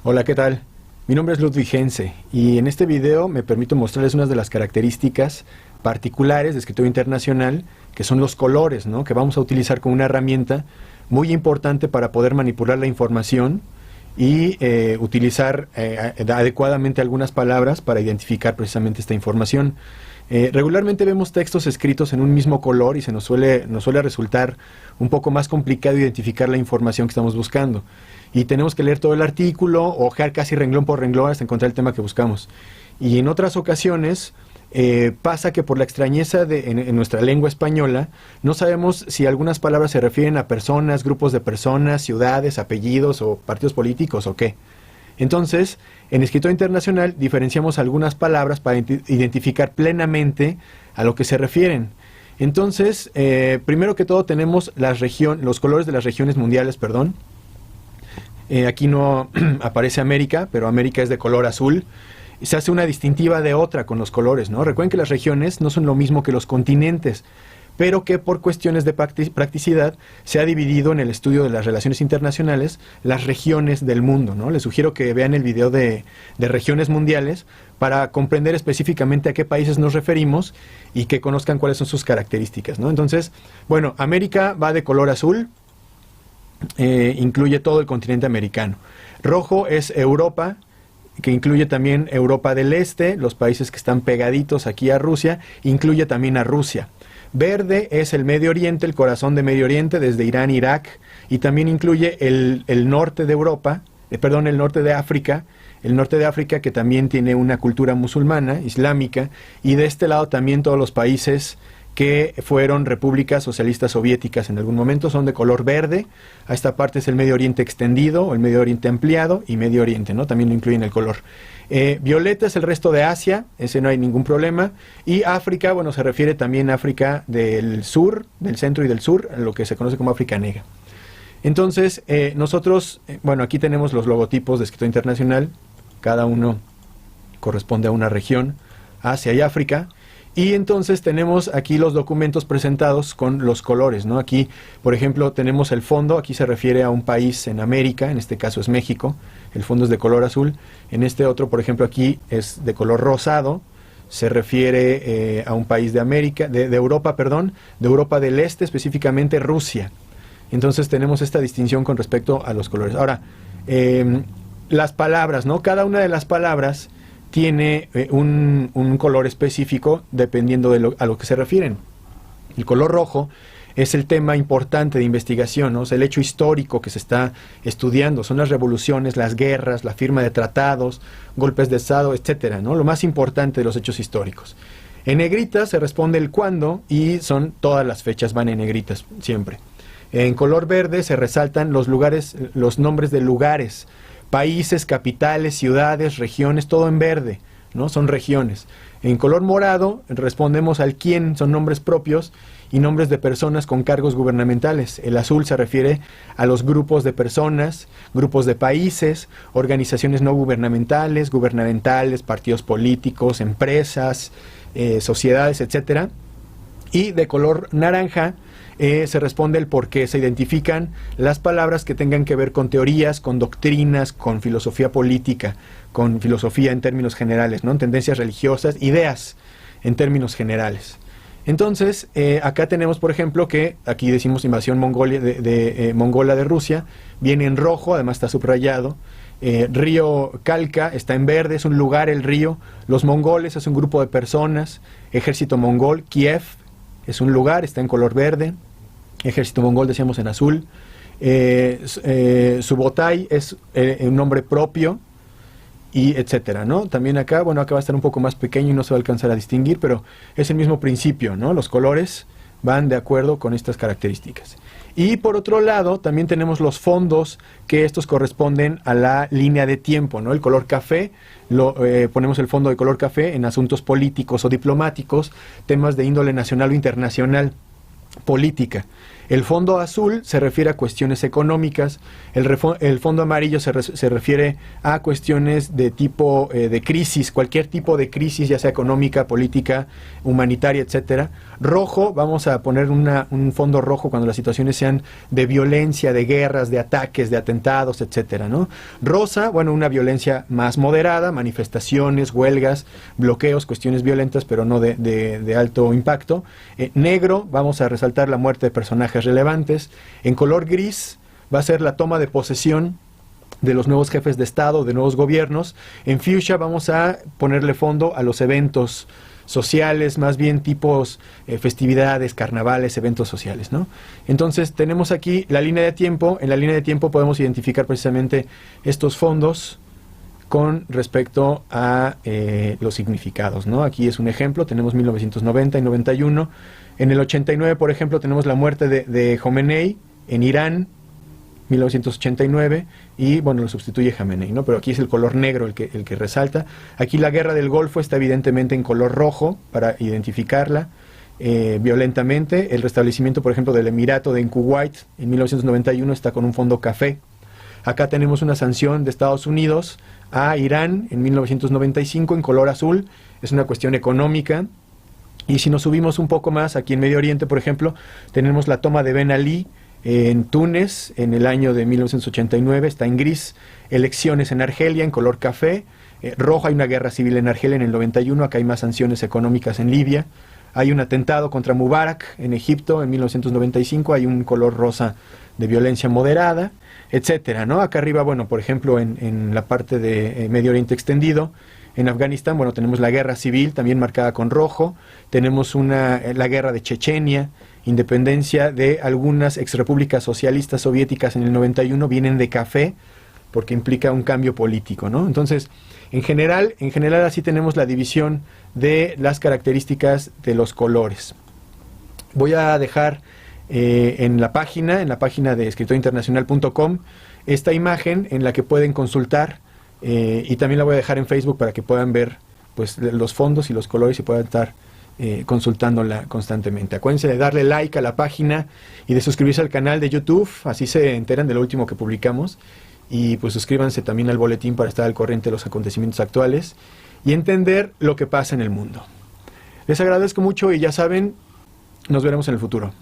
Hola, ¿qué tal? Mi nombre es Ludwig Hense y en este video me permito mostrarles unas de las características particulares de escritura internacional, que son los colores, ¿no? Que vamos a utilizar como una herramienta muy importante para poder manipular la información y utilizar adecuadamente algunas palabras para identificar precisamente esta información. Regularmente vemos textos escritos en un mismo color y nos suele resultar un poco más complicado identificar la información que estamos buscando. Y tenemos que leer todo el artículo, ojear casi renglón por renglón hasta encontrar el tema que buscamos. Y en otras ocasiones pasa que por la extrañeza en nuestra lengua española, no sabemos si algunas palabras se refieren a personas, grupos de personas, ciudades, apellidos o partidos políticos o qué. Entonces, en escritura internacional diferenciamos algunas palabras para identificar plenamente a lo que se refieren. Entonces, primero que todo tenemos los colores de las regiones mundiales, perdón. Aquí no aparece América, pero América es de color azul. Y se hace una distintiva de otra con los colores, ¿no? Recuerden que las regiones no son lo mismo que los continentes, pero que por cuestiones de practicidad se ha dividido en el estudio de las relaciones internacionales las regiones del mundo, ¿no? Les sugiero que vean el video de regiones mundiales para comprender específicamente a qué países nos referimos y que conozcan cuáles son sus características, ¿no? Entonces, bueno, América va de color azul, incluye todo el continente americano. Rojo es Europa, que incluye también Europa del Este, los países que están pegaditos aquí a Rusia, incluye también a Rusia. Verde es el Medio Oriente, el corazón de Medio Oriente, desde Irán, Irak, y también incluye el norte de Europa, el norte de África, que también tiene una cultura musulmana, islámica, y de este lado también todos los países que fueron repúblicas socialistas soviéticas en algún momento, son de color verde. A esta parte es el Medio Oriente extendido, o el Medio Oriente ampliado, y Medio Oriente, ¿no? También lo incluyen el color. Violeta es el resto de Asia, ese no hay ningún problema. Y África, bueno, se refiere también a África del sur, del centro y del sur, a lo que se conoce como África Negra. Entonces, nosotros, bueno, aquí tenemos los logotipos de escritura internacional, cada uno corresponde a una región, Asia y África. Y entonces tenemos aquí los documentos presentados con los colores, ¿no? Aquí, por ejemplo, tenemos el fondo, aquí se refiere a un país en América, en este caso es México, el fondo es de color azul. En este otro, por ejemplo, aquí es de color rosado, se refiere a un país de América, de Europa, perdón, de Europa del Este, específicamente Rusia. Entonces tenemos esta distinción con respecto a los colores. Ahora, las palabras, ¿no? Cada una de las palabras tiene un color específico dependiendo a lo que se refieren. El color rojo es el tema importante de investigación, ¿no? Es el hecho histórico que se está estudiando, son las revoluciones, las guerras, la firma de tratados, golpes de estado, etcétera, ¿no? Lo más importante de los hechos históricos. En negrita se responde el cuándo y son todas las fechas van en negritas siempre. En color verde se resaltan los lugares, los nombres de lugares, países, capitales, ciudades, regiones, todo en verde, ¿no? Son regiones. En color morado respondemos al quién, son nombres propios y nombres de personas con cargos gubernamentales. El azul se refiere a los grupos de personas, grupos de países, organizaciones no gubernamentales, partidos políticos, empresas, sociedades, etcétera. Y de color naranja se responde el por qué. Se identifican las palabras que tengan que ver con teorías, con doctrinas, con filosofía política, con filosofía en términos generales, ¿no? Tendencias religiosas, ideas en términos generales. Entonces, acá tenemos, por ejemplo, que aquí decimos invasión mongola de Rusia, viene en rojo, además está subrayado. Río Kalka está en verde, es un lugar el río. Los mongoles es un grupo de personas. Ejército mongol, Kiev es un lugar, está en color verde. Ejército mongol decíamos en azul. Subotai es un nombre propio, y etcétera, ¿no? También acá, bueno, acá va a estar un poco más pequeño y no se va a alcanzar a distinguir, pero es el mismo principio, ¿no? Los colores van de acuerdo con estas características. Y por otro lado, también tenemos los fondos, que estos corresponden a la línea de tiempo, ¿no? El color café, ponemos el fondo de color café en asuntos políticos o diplomáticos, temas de índole nacional o internacional, política. El fondo azul se refiere a cuestiones económicas, el fondo amarillo se refiere a cuestiones de tipo de crisis, cualquier tipo de crisis, ya sea económica, política, humanitaria, etcétera. Rojo, vamos a poner un fondo rojo cuando las situaciones sean de violencia, de guerras, de ataques, de atentados, etcétera, ¿no? Rosa, bueno, una violencia más moderada, manifestaciones, huelgas, bloqueos, cuestiones violentas, pero no de alto impacto. Negro, vamos a resaltar la muerte de personajes relevantes. En color gris va a ser la toma de posesión de los nuevos jefes de Estado, de nuevos gobiernos. En fuchsia vamos a ponerle fondo a los eventos sociales, más bien tipos festividades, carnavales, eventos sociales, ¿no? Entonces tenemos aquí la línea de tiempo. En la línea de tiempo podemos identificar precisamente estos fondos con respecto a los significados, ¿no? Aquí es un ejemplo, tenemos 1990 y 91. En el 89, por ejemplo, tenemos la muerte de Jomenei en Irán, 1989, y bueno, lo sustituye Jamenei, ¿no? Pero aquí es el color negro el que resalta. Aquí la guerra del Golfo está evidentemente en color rojo para identificarla violentamente. El restablecimiento, por ejemplo, del Emirato de Kuwait en 1991 está con un fondo café. Acá tenemos una sanción de Estados Unidos a Irán en 1995 en color azul. Es una cuestión económica. Y si nos subimos un poco más, aquí en Medio Oriente, por ejemplo, tenemos la toma de Ben Ali en Túnez en el año de 1989, está en gris. Elecciones en Argelia en color café. Rojo, hay una guerra civil en Argelia en el 91, acá hay más sanciones económicas en Libia. Hay un atentado contra Mubarak en Egipto en 1995, hay un color rosa de violencia moderada, etcétera, ¿no? Acá arriba, bueno, por ejemplo, en la parte de Medio Oriente extendido, en Afganistán, bueno, tenemos la guerra civil, también marcada con rojo. Tenemos la guerra de Chechenia, independencia de algunas exrepúblicas socialistas soviéticas en el 91, vienen de café, porque implica un cambio político, ¿no? Entonces, en general así tenemos la división de las características de los colores. Voy a dejar en la página de escritorinternacional.com esta imagen en la que pueden consultar y también la voy a dejar en Facebook para que puedan ver pues los fondos y los colores y puedan estar consultándola constantemente. Acuérdense de darle like a la página y de suscribirse al canal de YouTube, así se enteran de lo último que publicamos, y pues suscríbanse también al boletín para estar al corriente de los acontecimientos actuales y entender lo que pasa en el mundo. Les agradezco mucho y ya saben, nos veremos en el futuro.